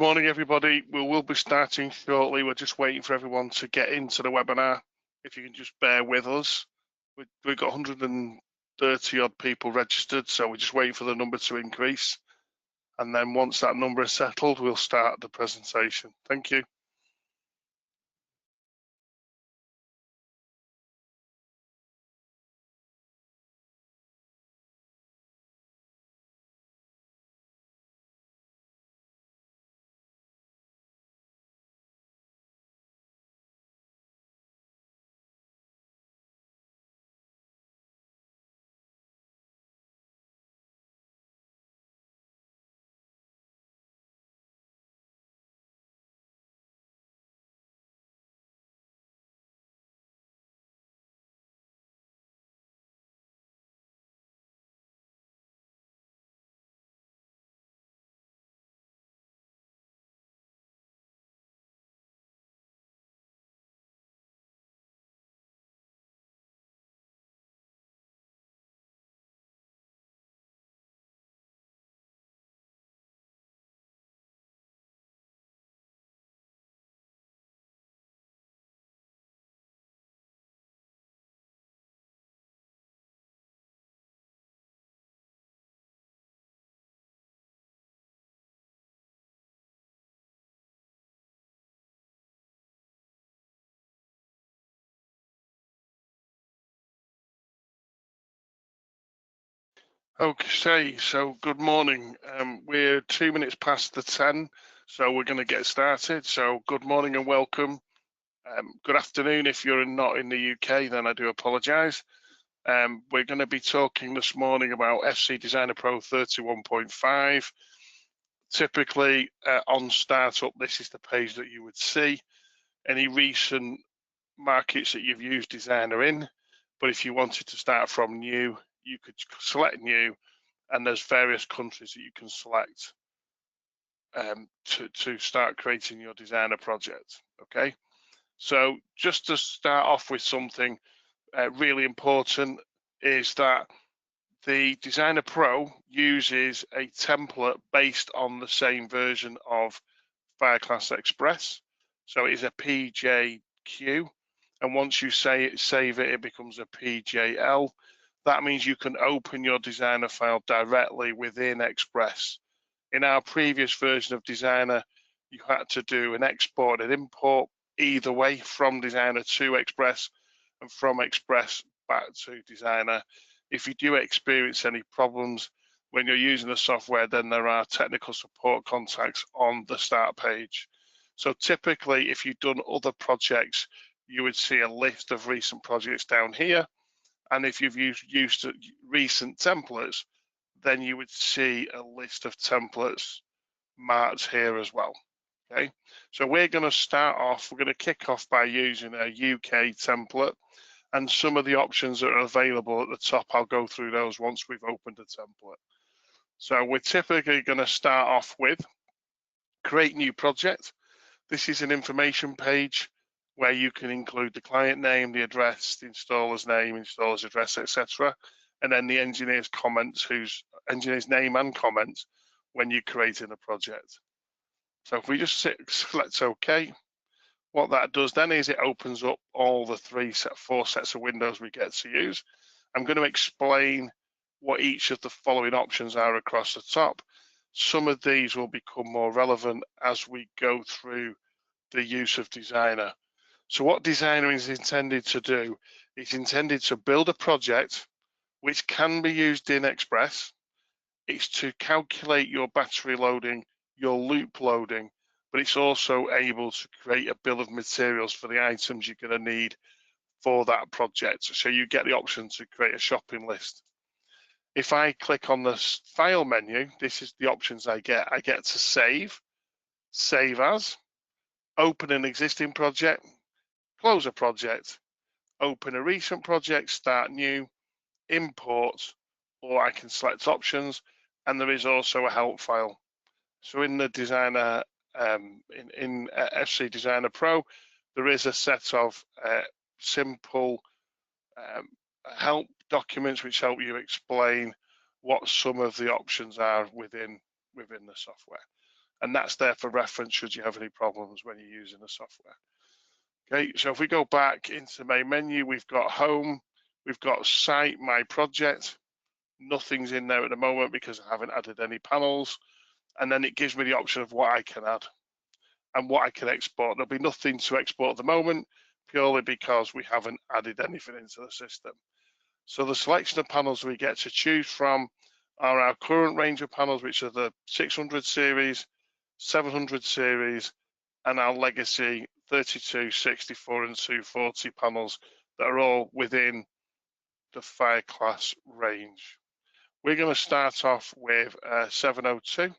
morning, everybody. We will be starting shortly. We're just waiting for everyone to get into the webinar. If you can just bear with us. We've got 130 odd people registered, so we're just waiting for the number to increase. And then once that number is settled, we'll start the presentation. Thank you. Okay, so good morning. We're 2 minutes past the 10, so we're going to get started. So good morning and welcome. Good afternoon if you're not in the UK, then I do apologise. We're going to be talking this morning about FC Designer Pro 31.5. Typically on startup, this is the page that you would see. Any recent markets that you've used Designer in, but if you wanted to start from new, you could select new, and there's various countries that you can select to start creating your Designer project. Okay, so just to start off with something really important is that the Designer Pro uses a template based on the same version of FireClass Express. So it is a PJQ, and once you save it, it becomes a PJL. That means you can open your Designer file directly within Express. In our previous version of Designer, you had to do an export and import either way from Designer to Express and from Express back to Designer. If you do experience any problems when you're using the software, then there are technical support contacts on the start page. So typically, if you've done other projects, you would see a list of recent projects down here. And if you've used recent templates, then you would see a list of templates marked here as well. Okay, so we're going to start off, we're going to kick off by using a UK template, and some of the options that are available at the top, I'll go through those once we've opened a template. So we're typically going to start off with create new project. This is an information page where you can include the client name, the address, the installer's name, installer's address, etc., and then the engineer's comments, engineer's name and comments when you're creating a project. So if we just select OK, what that does then is it opens up all the four sets of windows we get to use. I'm going to explain what each of the following options are across the top. Some of these will become more relevant as we go through the use of Designer. So what Designer is intended to do, it's intended to build a project which can be used in Express. It's to calculate your battery loading, your loop loading, but it's also able to create a bill of materials for the items you're going to need for that project. So you get the option to create a shopping list. If I click on the file menu, this is the options I get. I get to save as, open an existing project, close a project, open a recent project, start new, import, or I can select options, and there is also a help file. So in the Designer, in FC Designer Pro, there is a set of simple help documents which help you explain what some of the options are within the software. and that's there for reference should you have any problems when you're using the software. Okay, so if we go back into the main menu, we've got home, we've got site, my project. Nothing's in there at the moment because I haven't added any panels. And then it gives me the option of what I can add and what I can export. There'll be nothing to export at the moment, purely because we haven't added anything into the system. So the selection of panels we get to choose from are our current range of panels, which are the 600 series, 700 series, and our legacy 32, 64, and 240 panels that are all within the FireClass range. We're going to start off with 702.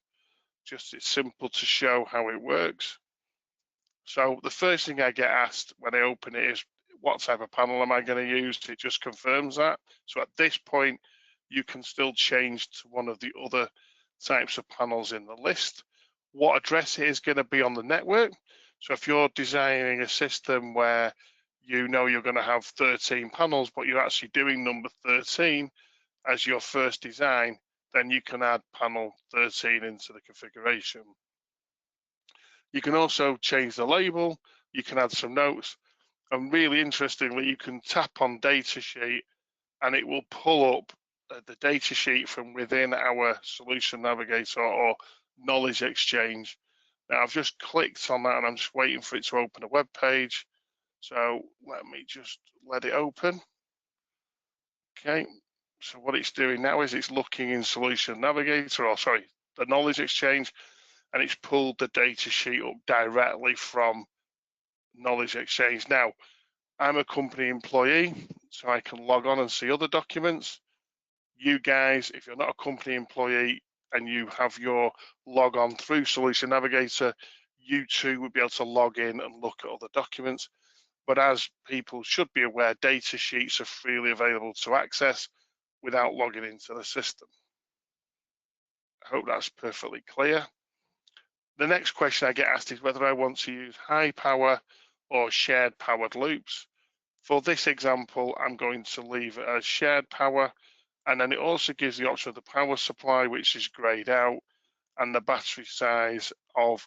Just it's simple to show how it works. So the first thing I get asked when I open it is, what type of panel am I going to use? It just confirms that. So at this point, you can still change to one of the other types of panels in the list. What address it is going to be on the network. So if you're designing a system where you know you're going to have 13 panels, but you're actually doing number 13 as your first design, then you can add panel 13 into the configuration. You can also change the label, you can add some notes, and really interestingly, you can tap on datasheet and it will pull up the datasheet from within our solution navigator or knowledge exchange. Now I've just clicked on that and I'm just waiting for it to open a web page. So let me just let it open. Okay, so what it's doing now is it's looking in Solution Navigator, or sorry, the Knowledge Exchange, and it's pulled the data sheet up directly from Knowledge Exchange. Now, I'm a company employee, so I can log on and see other documents. You guys, if you're not a company employee and you have your log on through Solution Navigator, you too would be able to log in and look at other documents. But as people should be aware, data sheets are freely available to access without logging into the system. I hope that's perfectly clear. The next question I get asked is whether I want to use high power or shared powered loops. For this example, I'm going to leave it as shared power, and then it also gives the option of the power supply, which is grayed out, and the battery size of,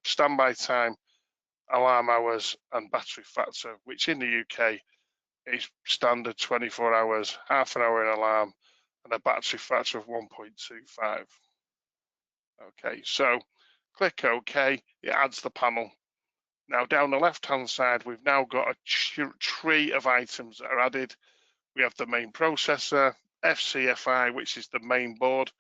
standby time, alarm hours, and battery factor, which in the UK is standard 24 hours, half an hour in alarm, and a battery factor of 1.25. Okay, so click OK, it adds the panel. Now down the left-hand side, we've now got a tree of items that are added. We have the main processor, FCFI, which is the main board,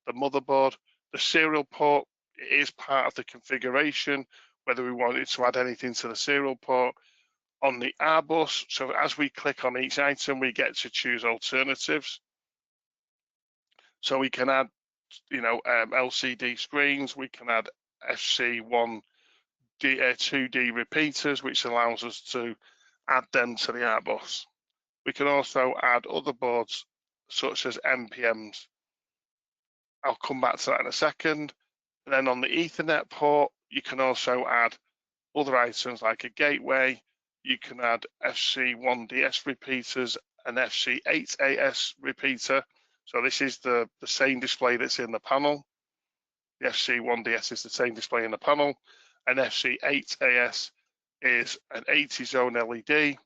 the motherboard, the serial port. It is part of the configuration, whether we wanted to add anything to the serial port. On the R bus, so as we click on each item, we get to choose alternatives. So we can add, LCD screens, we can add FC1 2D repeaters, which allows us to add them to the R bus. We can also add other boards such as NPMs. I'll come back to that in a second. And then on the Ethernet port, you can also add other items like a gateway. You can add FC1DS repeaters and FC8AS repeater. So this is the same display that's in the panel. The FC1DS is the same display in the panel, and FC8AS is an 80 zone LED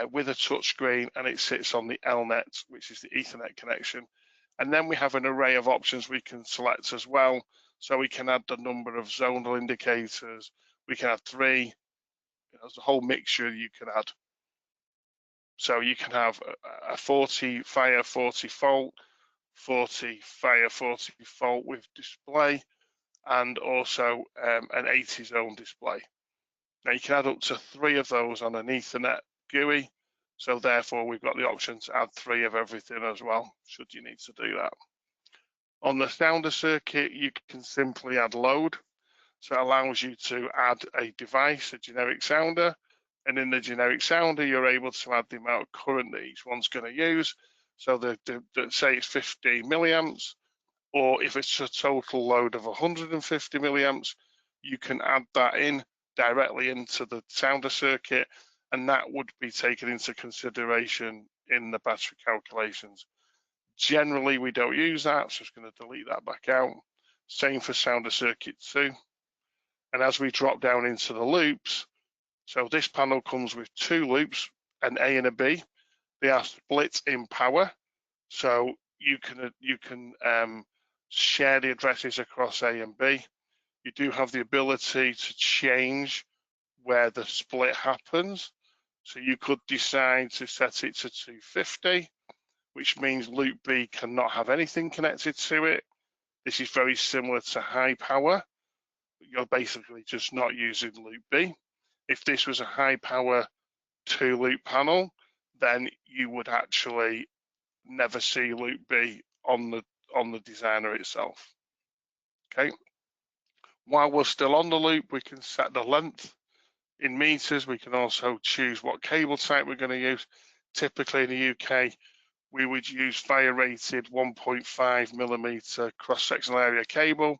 with a touchscreen, and it sits on the LNet, which is the Ethernet connection. And then we have an array of options we can select as well. So we can add the number of zonal indicators. We can add 3. There's a whole mixture you can add. So you can have a 40 fire, 40 fault, 40 fire, 40 fault with display, and also an 80 zone display. Now you can add up to 3 of those on an Ethernet GUI. So therefore we've got the option to add 3 of everything as well, should you need to do that. On the sounder circuit, you can simply add load. So it allows you to add a device, a generic sounder, and in the generic sounder, you're able to add the amount of current that each one's going to use. So say it's 50 milliamps, or if it's a total load of 150 milliamps, you can add that in directly into the sounder circuit, and that would be taken into consideration in the battery calculations. Generally, we don't use that, so I'm just going to delete that back out. Same for sounder circuit 2. And as we drop down into the loops, so this panel comes with 2 loops, an A and a B. They are split in power, so you can share the addresses across A and B. You do have the ability to change where the split happens. So you could decide to set it to 250, which means loop B cannot have anything connected to it. This is very similar to high power. You're basically just not using loop B. If this was a high power 2-loop panel, then you would actually never see loop B on the designer itself. Okay. While we're still on the loop, we can set the length in meters. We can also choose what cable type we're going to use. Typically in the UK, we would use fire-rated 1.5mm cross-sectional area cable,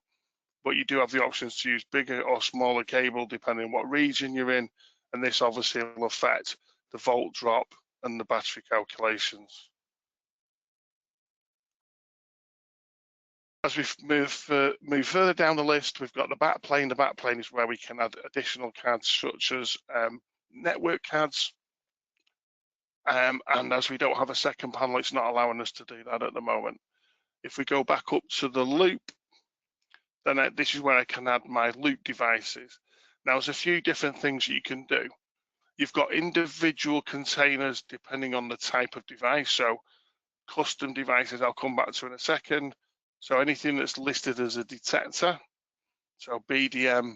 but you do have the options to use bigger or smaller cable depending on what region you're in, and this obviously will affect the volt drop and the battery calculations. As we move further down the list, we've got the backplane. The backplane is where we can add additional cards such as network cards. And as we don't have a second panel, it's not allowing us to do that at the moment. If we go back up to the loop, then this is where I can add my loop devices. Now, there's a few different things you can do. You've got individual containers depending on the type of device. So custom devices, I'll come back to in a second. So anything that's listed as a detector, so BDM,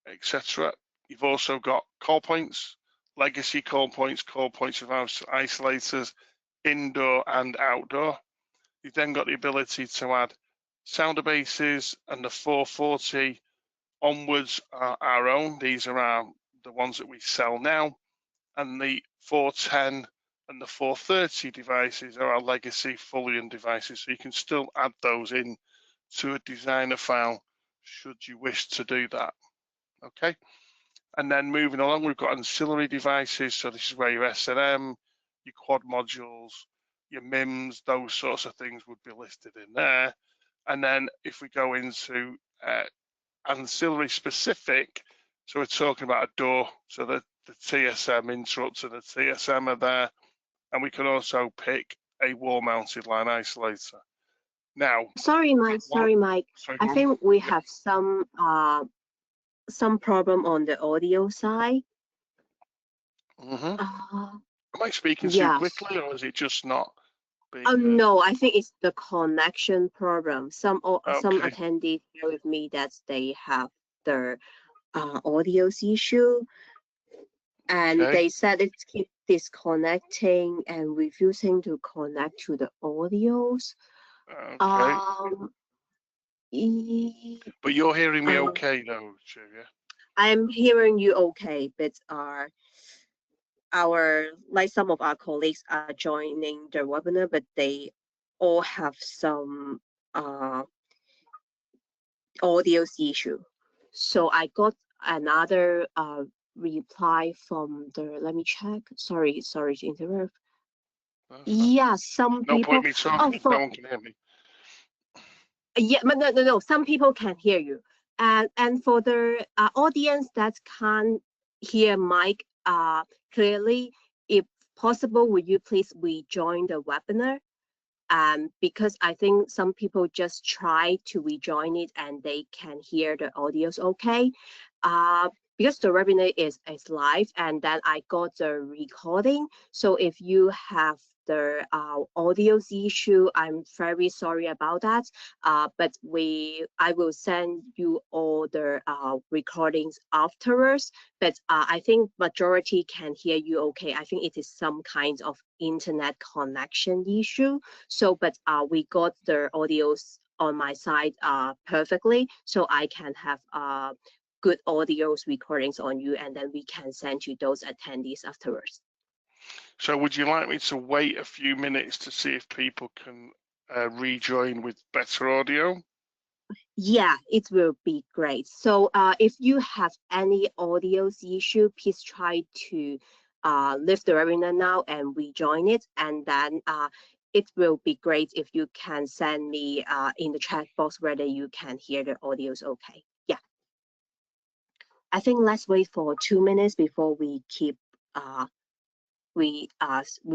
etc. You've also got call points, legacy call points of isolators, indoor and outdoor. You've then got the ability to add sounder bases, and the 440 onwards are our own. These are the ones that we sell now, and the 410 and the 430 devices are our legacy fully in devices, so you can still add those in to a designer file should you wish to do that. Okay, and then moving along, we've got ancillary devices. So this is where your SNM, your quad modules, your MIMs, those sorts of things would be listed in there. And then if we go into ancillary specific, so we're talking about a door, so the TSM interrupts and the TSM are there. And we can also pick a wall-mounted line isolator. Now, sorry, Mike. I think we have some problem on the audio side. Am I speaking too quickly, or is it just not being? No, I think it's the connection problem. Some attendees share with me that they have the audio issue, and they said it keeps disconnecting and refusing to connect to the audios. But you're hearing me okay though, Julia? I'm hearing you okay, but some of our colleagues are joining the webinar, but they all have some audio issue. So I got another reply from the, let me check. Sorry to interrupt. Yeah, some people. No point me talking if no one can hear me. Yeah, but no. Some people can hear you. And for the audience that can't hear Mike clearly, if possible, would you please rejoin the webinar? Because I think some people just try to rejoin it and they can hear the audios okay. Because the webinar is live, and then I got the recording. So if you have the audio issue, I'm very sorry about that. But I will send you all the recordings afterwards. But I think majority can hear you okay. I think it is some kind of internet connection issue. So, but we got the audios on my side perfectly, so I can have good audio recordings on you, and then we can send you those attendees afterwards. So would you like me to wait a few minutes to see if people can rejoin with better audio? Yeah, it will be great. So if you have any audio issue, please try to leave the webinar now and rejoin it. And then it will be great if you can send me in the chat box whether you can hear the audios okay. Yeah. I think let's wait for 2 minutes before we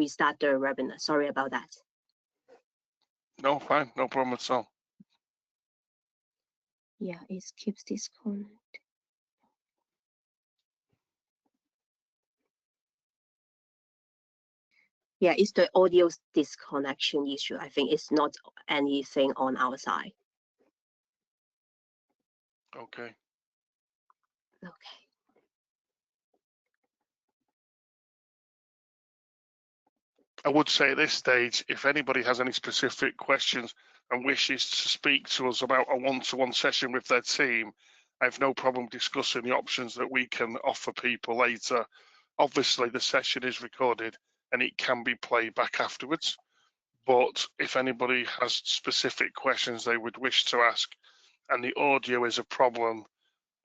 start the webinar. Sorry about that. No, fine, no problem at all. Yeah, it keeps disconnected. Yeah, it's the audio disconnection issue. I think it's not anything on our side. Okay. Okay. I would say at this stage, if anybody has any specific questions and wishes to speak to us about a one-to-one session with their team, I have no problem discussing the options that we can offer people later. Obviously, the session is recorded and it can be played back afterwards. But if anybody has specific questions they would wish to ask and the audio is a problem,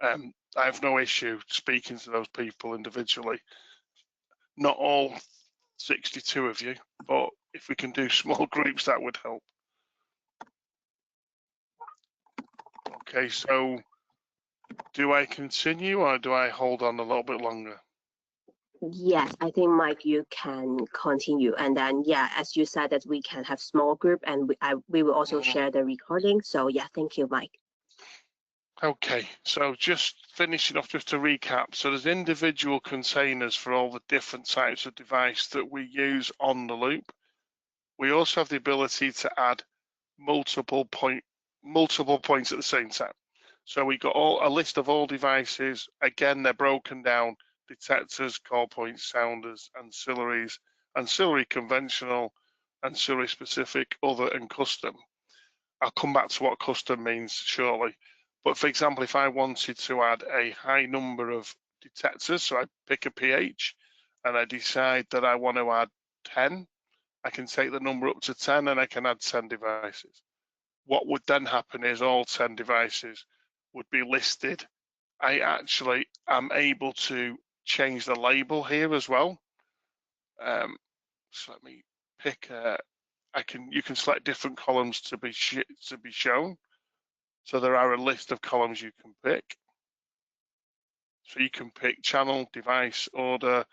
I have no issue speaking to those people individually. Not all 62 of you, but if we can do small groups, that would help. Okay, so do I continue or do I hold on a little bit longer? Yes, I think Mike, you can continue, and then yeah, as you said that we can have small group, and we will also share the recording. So yeah, thank you, Mike. Okay, so just finishing off, just to recap. So there's individual containers for all the different types of device that we use on the loop. We also have the ability to add multiple points at the same time. So we got a list of all devices. Again, they're broken down: detectors, call points, sounders, ancillaries, ancillary conventional, ancillary specific, other, and custom. I'll come back to what custom means shortly. But for example, if I wanted to add a high number of detectors, so I pick a pH and I decide that I want to add 10, I can take the number up to 10 and I can add 10 devices. What would then happen is all 10 devices would be listed. I actually am able to change the label here as well. So let me pick you can select different columns to be shown. So there are a list of columns you can pick. So you can pick channel, device, order,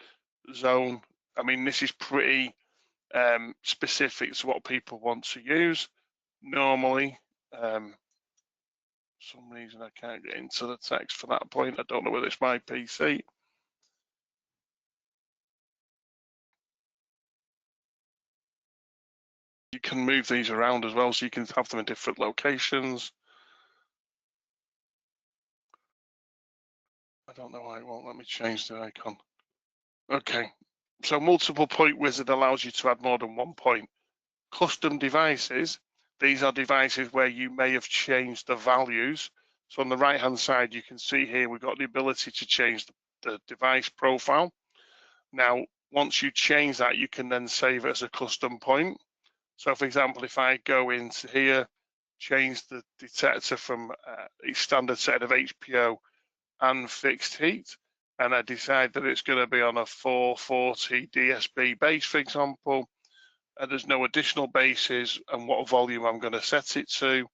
zone. I mean, this is pretty specific to what people want to use. Normally, for some reason I can't get into the text for that point. I don't know whether it's my PC. You can move these around as well, so you can have them in different locations. I don't know why it won't let me change the icon. Okay, so multiple point wizard allows you to add more than one point. Custom devices, these are devices where you may have changed the values. So on the right hand side, you can see here we've got the ability to change the device profile. Now, once you change that, you can then save it as a custom point. So for example, if I go into here, change the detector from a standard set of HPO and fixed heat, and I decide that it's going to be on a 440 DSB base, for example, and there's no additional bases and what volume I'm going to set it to.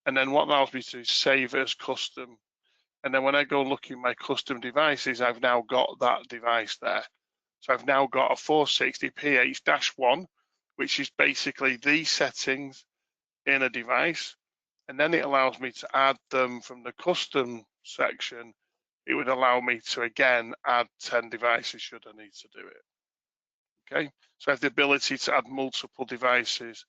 And then what allows me to save it as custom. And then when I go look in my custom devices, I've now got that device there. So I've now got a 460 PH-1, which is basically these settings in a device. And then it allows me to add them from the custom section. It would allow me to, again, add 10 devices should I need to do it. Okay, so I have the ability to add multiple devices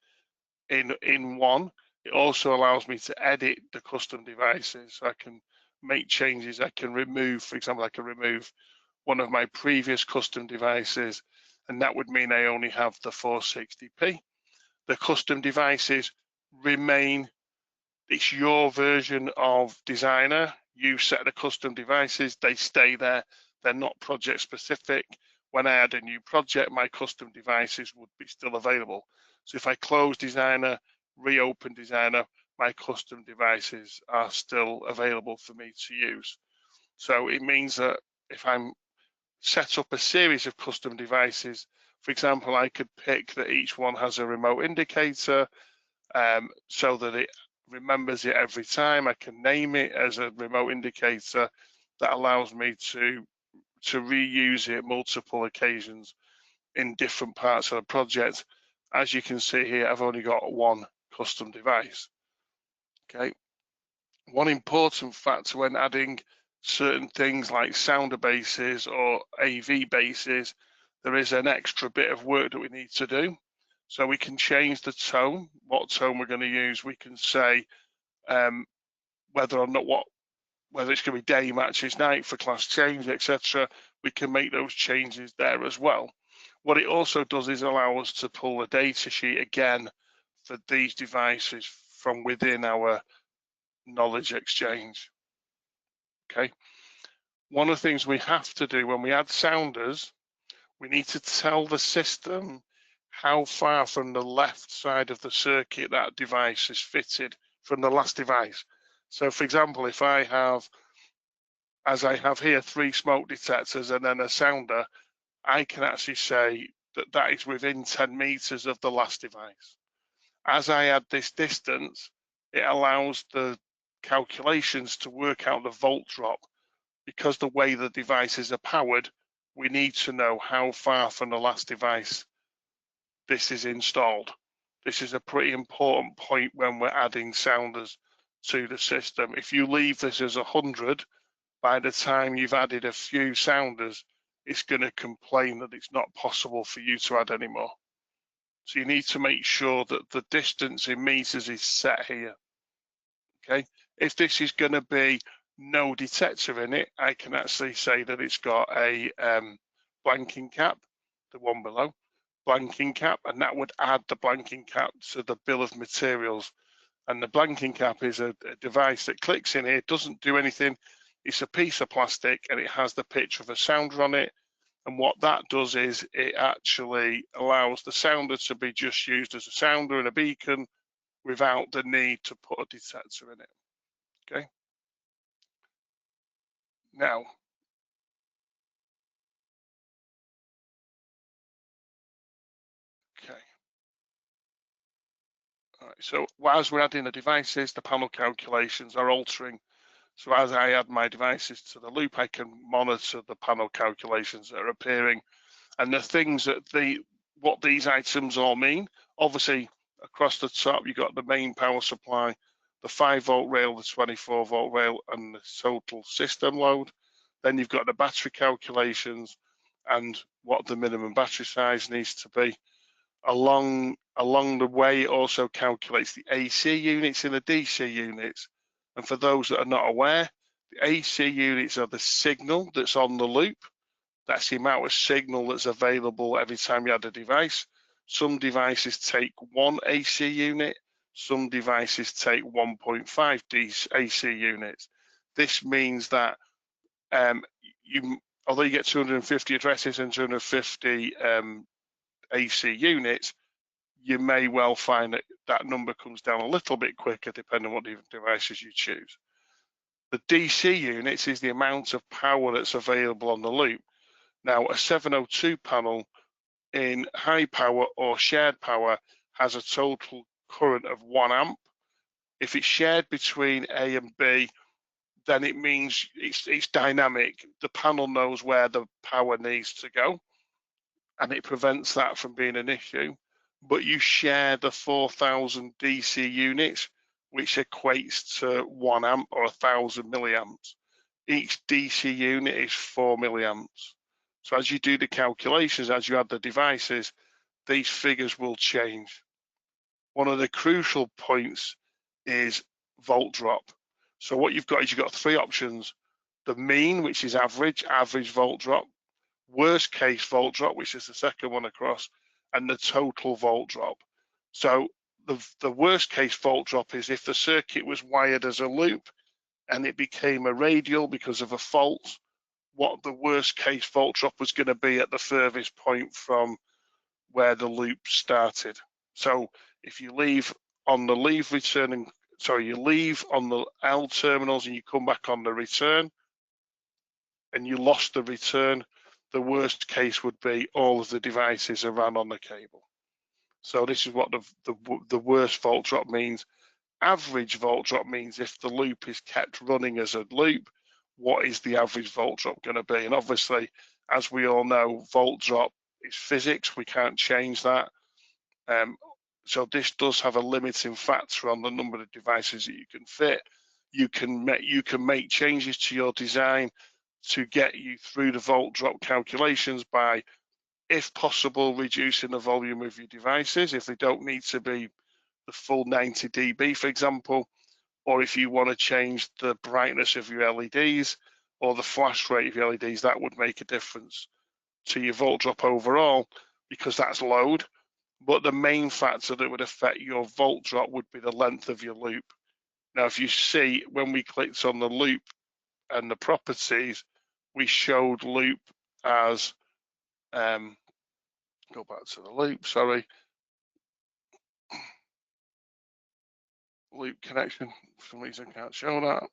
in one. It also allows me to edit the custom devices. So I can make changes. I can remove, for example, I can remove one of my previous custom devices, and that would mean I only have the 460p. The custom devices remain, it's your version of Designer. You set the custom devices, they stay there. They're not project specific. When I add a new project, my custom devices would be still available. So if I close Designer, reopen Designer, my custom devices are still available for me to use. So it means that if I'm set up a series of custom devices For example, I could pick that each one has a remote indicator so that it remembers it every time. I can name it as a remote indicator that allows me to reuse it multiple occasions in different parts of the project. As you can see here, I've only got one custom device. Okay. One important factor when adding certain things like sounder bases or AV bases, there is an extra bit of work that we need to do. So we can change the tone, what tone we're going to use. We can say whether or not whether it's going to be day matches night for class change, etc. We can make those changes there as well. What it also does is allow us to pull a data sheet again for these devices from within our knowledge exchange. Okay. One of the things we have to do when we add sounders, we need to tell the system how far from the left side of the circuit that device is fitted from the last device. So for example, if I have, as I have here, 3 smoke detectors and then a sounder, I can actually say that that is within 10 meters of the last device. As I add this distance, it allows the calculations to work out the volt drop. Because the way the devices are powered, we need to know how far from the last device this is installed. This is a pretty important point when we're adding sounders to the system. If you leave this as 100, by the time you've added a few sounders, it's going to complain that it's not possible for you to add any more. So you need to make sure that the distance in meters is set here. Okay, if this is going to be no detector in it, I can actually say that it's got a blanking cap, the one below, blanking cap, and that would add the blanking cap to the bill of materials. And the blanking cap is a device that clicks in here, doesn't do anything. It's a piece of plastic and it has the picture of a sounder on it. And what that does is it actually allows the sounder to be just used as a sounder and a beacon without the need to put a detector in it. Okay. Now, okay. All right. So as we're adding the devices, the panel calculations are altering. So as I add my devices to the loop, I can monitor the panel calculations that are appearing and the things that what these items all mean. Obviously, across the top, you've got the main power supply, the 5-volt rail, the 24-volt rail, and the total system load. Then you've got the battery calculations and what the minimum battery size needs to be. Along the way, it also calculates the AC units and the DC units. And for those that are not aware, the AC units are the signal that's on the loop. That's the amount of signal that's available every time you add a device. Some devices take 1 AC unit, some devices take 1.5 AC units. This means that although you get 250 addresses and 250 AC units, you may well find that that number comes down a little bit quicker depending on what devices you choose. The DC units is the amount of power that's available on the loop. Now, a 702 panel in high power or shared power has a total current of 1 amp. If it's shared between A and B, then it means it's dynamic. The panel knows where the power needs to go, and it prevents that from being an issue. But you share the 4,000 DC units, which equates to 1 amp or 1,000 milliamps. Each DC unit is 4 milliamps. So as you do the calculations, as you add the devices, these figures will change. One of the crucial points is volt drop. So what you've got is you've got 3 options. The mean, which is average volt drop, worst case volt drop, which is the second one across, and the total volt drop. So the worst case volt drop is if the circuit was wired as a loop and it became a radial because of a fault, what the worst case volt drop was going to be at the furthest point from where the loop started. So if you leave on the you leave on the L terminals and you come back on the return and you lost the return, the worst case would be all of the devices are ran on the cable. So this is what the worst volt drop means. Average volt drop means if the loop is kept running as a loop, what is the average volt drop going to be? And obviously, as we all know, volt drop is physics. We can't change that. So this does have a limiting factor on the number of devices that you can fit. You can make changes to your design to get you through the volt drop calculations by, if possible, reducing the volume of your devices if they don't need to be the full 90 dB, for example, or if you want to change the brightness of your LEDs or the flash rate of your LEDs, that would make a difference to your volt drop overall because that's load. But the main factor that would affect your volt drop would be the length of your loop. Now, if you see, when we clicked on the loop and the properties, we showed loop as, go back to the loop, sorry. Loop connection, for some reason I can't show that.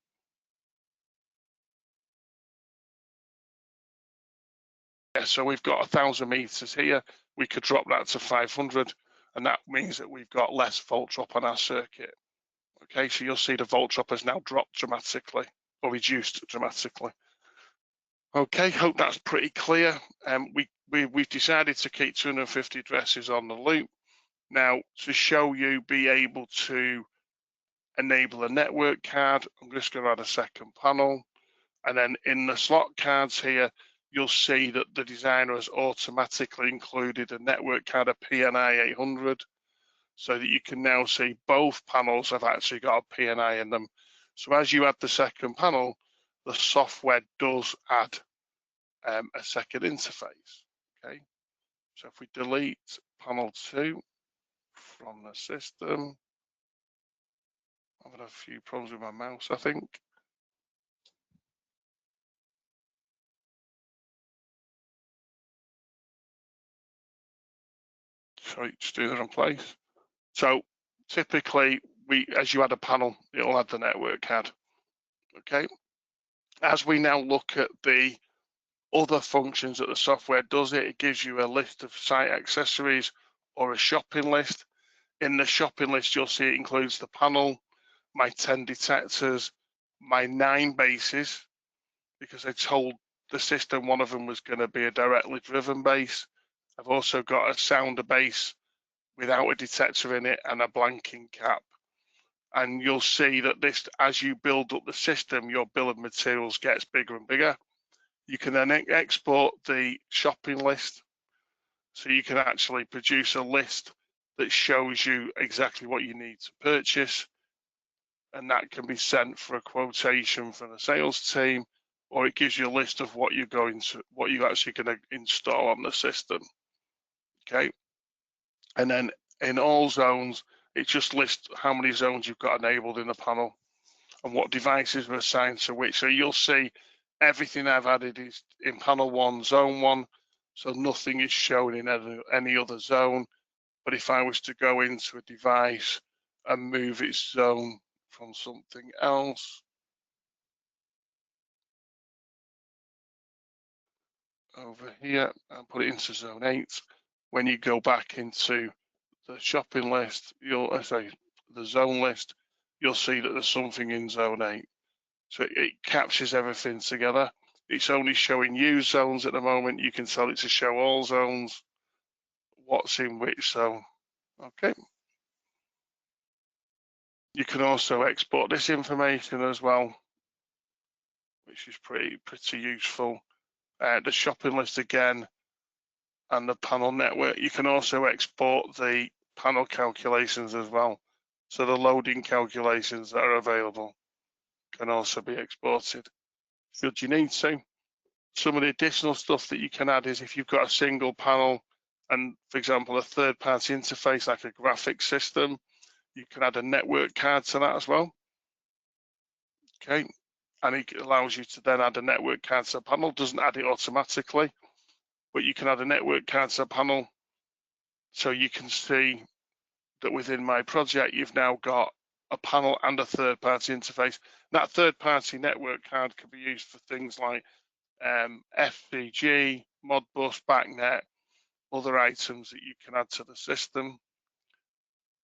Yeah, so we've got 1,000 meters here. We could drop that to 500, and that means that we've got less volt drop on our circuit. Okay, so you'll see the volt drop has now dropped dramatically or reduced dramatically. Okay, hope that's pretty clear. We've decided to keep 250 addresses on the loop. Now, to show you be able to enable a network card, I'm just going to add a second panel. And then in the slot cards here, you'll see that the designer has automatically included a network card, a PNI 800, so that you can now see both panels have actually got a PNI in them. So as you add the second panel, the software does add a second interface. Okay, so if we delete panel 2 from the system, I've had a few problems with my mouse, I think. Sorry, just do the wrong place. So typically, as you add a panel, it'll add the network card. Okay. As we now look at the other functions that the software does, it gives you a list of site accessories or a shopping list. In the shopping list, you'll see it includes the panel, my 10 detectors, my 9 bases, because I told the system one of them was going to be a directly driven base. I've also got a sounder base without a detector in it and a blanking cap. And you'll see that this, as you build up the system, your bill of materials gets bigger and bigger. You can then export the shopping list. So you can actually produce a list that shows you exactly what you need to purchase. And that can be sent for a quotation from the sales team, or it gives you a list of what you're actually going to install on the system. Okay. And then in all zones, it just lists how many zones you've got enabled in the panel and what devices were assigned to which. So you'll see everything I've added is in panel 1, zone 1, so nothing is shown in any other zone. But if I was to go into a device and move its zone from something else over here and put it into zone 8, when you go back into the shopping list, the zone list, you'll see that there's something in zone 8. So it captures everything together. It's only showing used zones at the moment. You can tell it to show all zones, what's in which zone. Okay. You can also export this information as well, which is pretty useful. The shopping list again, and the panel network. You can also export the panel calculations as well. So the loading calculations that are available can also be exported should you need to. Some of the additional stuff that you can add is if you've got a single panel and, for example, a third-party interface like a graphics system, you can add a network card to that as well. Okay, and it allows you to then add a network card to a panel. Doesn't add it automatically, but you can add a network card to a panel, so you can see that within my project you've now got a panel and a third-party interface. That third-party network card can be used for things like FPG, Modbus, BACnet, other items that you can add to the system.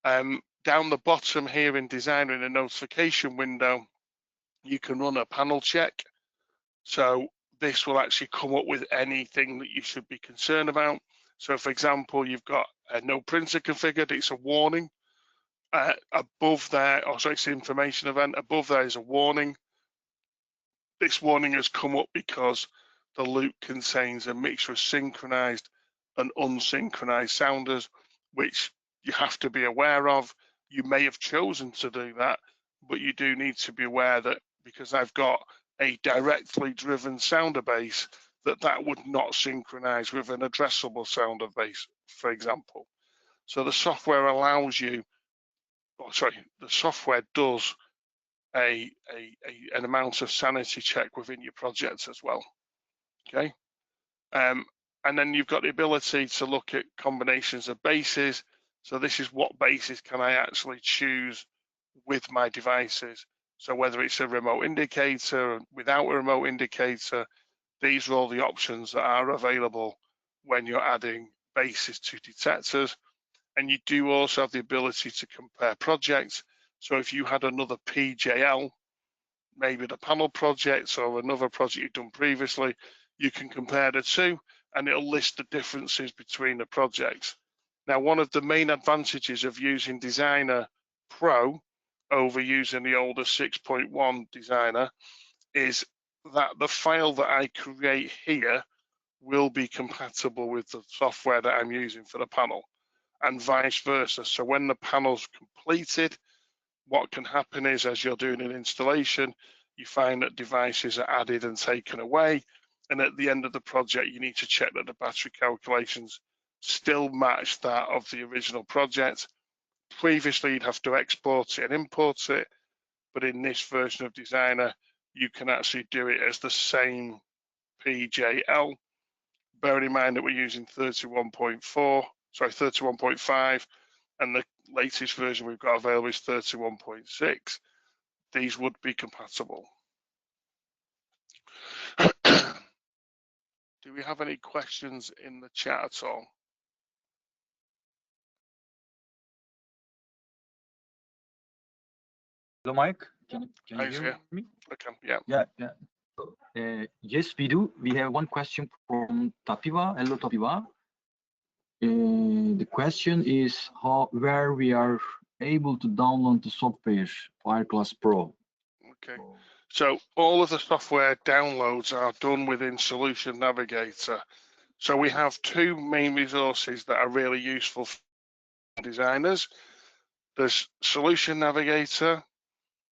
Down the bottom here in Designer in the notification window, you can run a panel check. So this will actually come up with anything that you should be concerned about. So for example, you've got no printer configured, it's a warning. Above there, or sorry, it's an information event. Above there is a warning. This warning has come up because the loop contains a mixture of synchronized and unsynchronized sounders, which you have to be aware of. You may have chosen to do that, but you do need to be aware that because I've got a directly driven sounder base, that would not synchronize with an addressable sounder base, for example. So the software allows you, the software does an amount of sanity check within your project as well. Okay. And then you've got the ability to look at combinations of bases. So this is what bases can I actually choose with my devices. So whether it's a remote indicator, without a remote indicator, these are all the options that are available when you're adding bases to detectors. And you do also have the ability to compare projects. So if you had another PJL, maybe the panel projects or another project you've done previously, you can compare the two and it'll list the differences between the projects. Now, one of the main advantages of using Designer Pro over using the older 6.1 Designer is that the file that I create here will be compatible with the software that I'm using for the panel and vice versa. So when the panel's completed, what can happen is as you're doing an installation, you find that devices are added and taken away. And at the end of the project, you need to check that the battery calculations still match that of the original project. Previously, you'd have to export it and import it. But in this version of Designer, you can actually do it as the same PJL. Bearing in mind that we're using 31.5, and the latest version we've got available is 31.6. These would be compatible. Do we have any questions in the chat at all? Hello, Mike. Can you hear me? I can, yeah. Yes, we do. We have one question from Tapiva. Hello, Tapiva. The question is where we are able to download the software FireClass Pro. Okay, so all of the software downloads are done within Solution Navigator. So we have two main resources that are really useful for designers. There's Solution Navigator,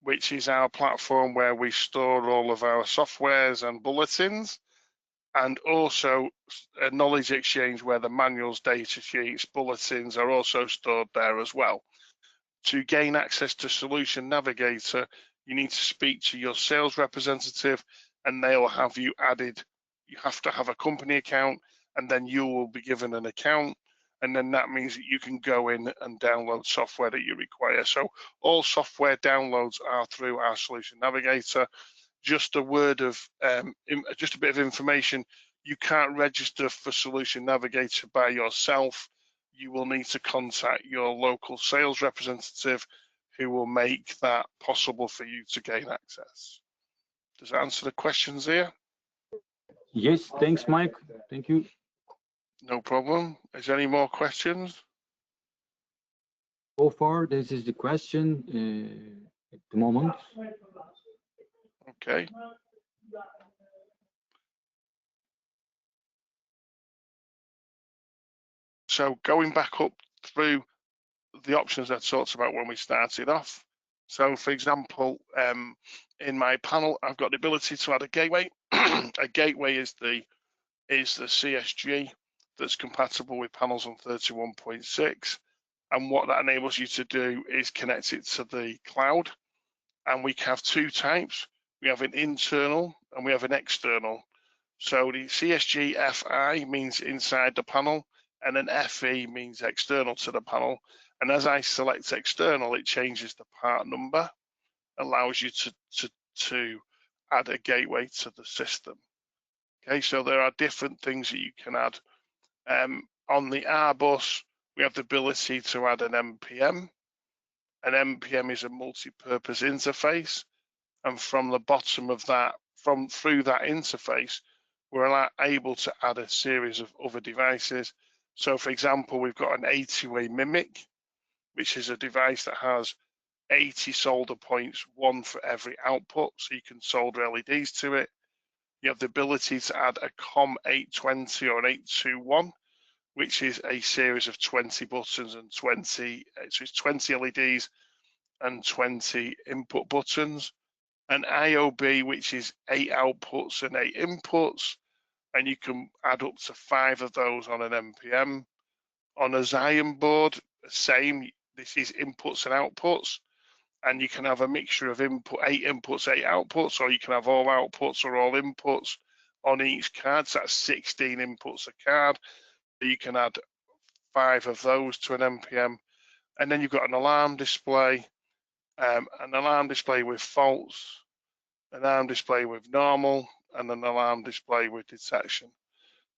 which is our platform where we store all of our softwares and bulletins, and also a knowledge exchange where the manuals, data sheets, bulletins are also stored there as well. To gain access to Solution Navigator, you need to speak to your sales representative and they'll have you added. You have to have a company account and then you will be given an account. And then that means that you can go in and download software that you require. So all software downloads are through our Solution Navigator. Just a word of, just a bit of information, you can't register for Solution Navigator by yourself. You will need to contact your local sales representative who will make that possible for you to gain access. Does that answer the questions here? Yes, thanks, Mike. Thank you. No problem. Is there any more questions? So far, this is the question at the moment. Okay. So going back up through the options I talked about when we started off. So for example, in my panel, I've got the ability to add a gateway. A gateway is the CSG that's compatible with panels on 31.6. And what that enables you to do is connect it to the cloud. And we have two types. We have an internal and we have an external. So the CSG FI means inside the panel, and an FE means external to the panel. And as I select external, it changes the part number, allows you to add a gateway to the system. Okay, so there are different things that you can add. On the R bus, we have the ability to add an MPM. An MPM is a multi-purpose interface, and from the bottom of that, through that interface, we're able to add a series of other devices. So for example, we've got an 80-way mimic, which is a device that has 80 solder points, one for every output, so you can solder LEDs to it. You have the ability to add a COM 820 or an 821, which is a series of 20 buttons and 20, so it's 20 LEDs and 20 input buttons. An IOB, which is 8 outputs and 8 inputs, and you can add up to 5 of those on an MPM. On a Zion board, same, this is inputs and outputs, and you can have a mixture of 8 inputs, 8 outputs, or you can have all outputs or all inputs on each card. So that's 16 inputs a card. You can add 5 of those to an MPM. And then you've got an alarm display with faults, an alarm display with normal, and an alarm display with detection.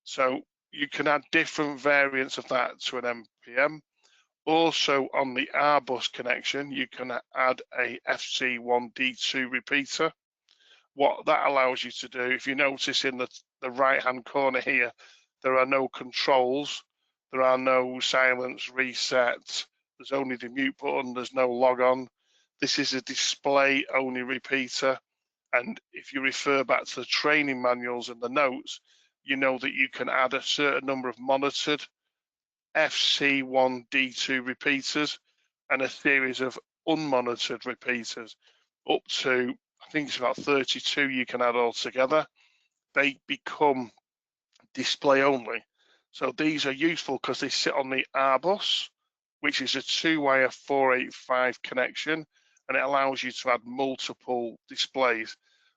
So you can add different variants of that to an MPM. Also on the R bus connection, you can add a FC1D2 repeater. What that allows you to do, if you notice in the right-hand corner here, there are no controls, there are no silence, reset, there's only the mute button, there's no log on. This is a display only repeater. And if you refer back to the training manuals and the notes, you know that you can add a certain number of monitored FC1D2 repeaters and a series of unmonitored repeaters, up to, I think it's about 32 you can add all together. They become display only. So these are useful because they sit on the R bus, which is a 2-wire 485 connection, and it allows you to add multiple displays.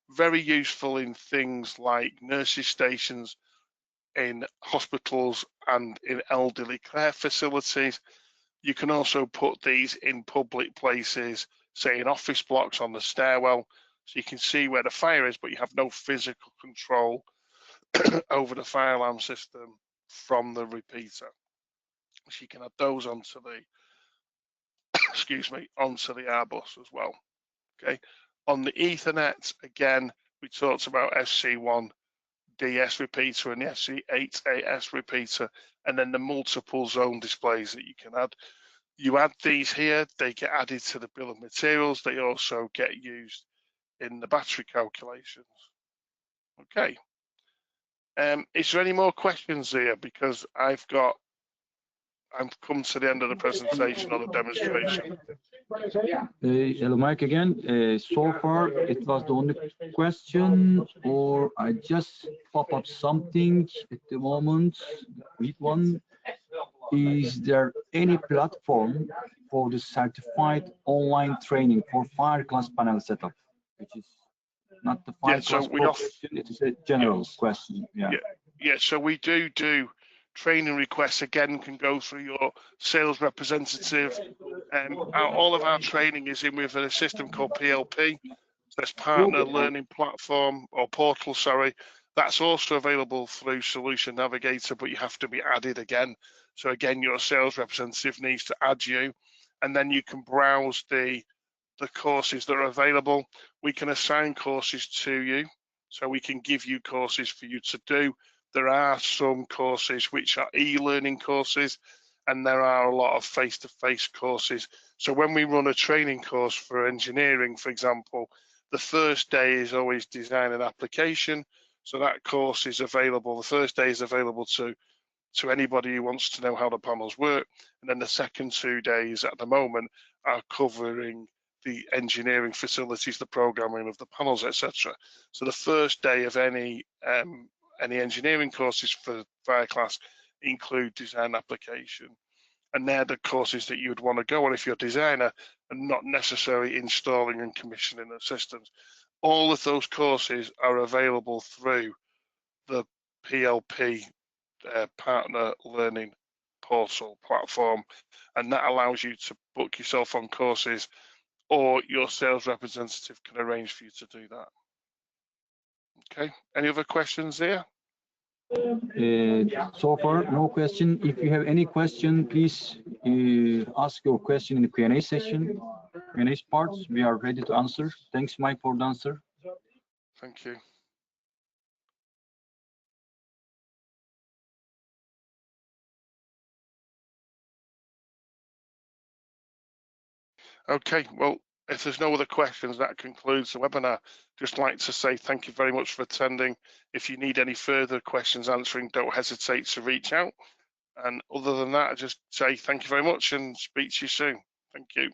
Very useful in things like nurses' stations, in hospitals and in elderly care facilities. You can also put these in public places, say in office blocks on the stairwell, so you can see where the fire is, but you have no physical control over the fire alarm system from the repeater. So you can add those onto the, excuse me, onto the R bus as well. Okay. On the Ethernet, again, we talked about SC1 DS repeater and the FC8AS repeater, and then the multiple zone displays that you can add. You add these here, they get added to the bill of materials. They also get used in the battery calculations. Okay. Is there any more questions here? Because I've come to the end of the presentation or the demonstration. Hello, Mike again. So far, it was the only question, or I just pop up something at the moment. Read one. Is there any platform for the certified online training for FireClass panel setup? Which is not the FireClass question, it is a general question. Yeah, so we do training requests. Again, can go through your sales representative. All of our training is in with a system called PLP. That's Partner Learning Platform or Portal, sorry. That's also available through Solution Navigator, but you have to be added again. So again, your sales representative needs to add you, and then you can browse the courses that are available. We can assign courses to you, so we can give you courses for you to do. There are some courses which are e-learning courses, and there are a lot of face-to-face courses. So when we run a training course for engineering, for example, the first day is always design and application. So that course is available. The first day is available to anybody who wants to know how the panels work. And then the second 2 days at the moment are covering the engineering facilities, the programming of the panels, etc. So the first day of any engineering courses for FireClass include design application. And they're the courses that you would want to go on if you're a designer and not necessarily installing and commissioning the systems. All of those courses are available through the PLP Partner Learning Portal platform, and that allows you to book yourself on courses, or your sales representative can arrange for you to do that. Okay, any other questions here? So far, no question. If you have any question, please ask your question in the Q&A session. Q&A parts, we are ready to answer. Thanks, Mike, for the answer. Thank you. Okay, well, if there's no other questions, that concludes the webinar. Just like to say thank you very much for attending. If you need any further questions answering, don't hesitate to reach out. And other than that, I just say thank you very much and speak to you soon. Thank you.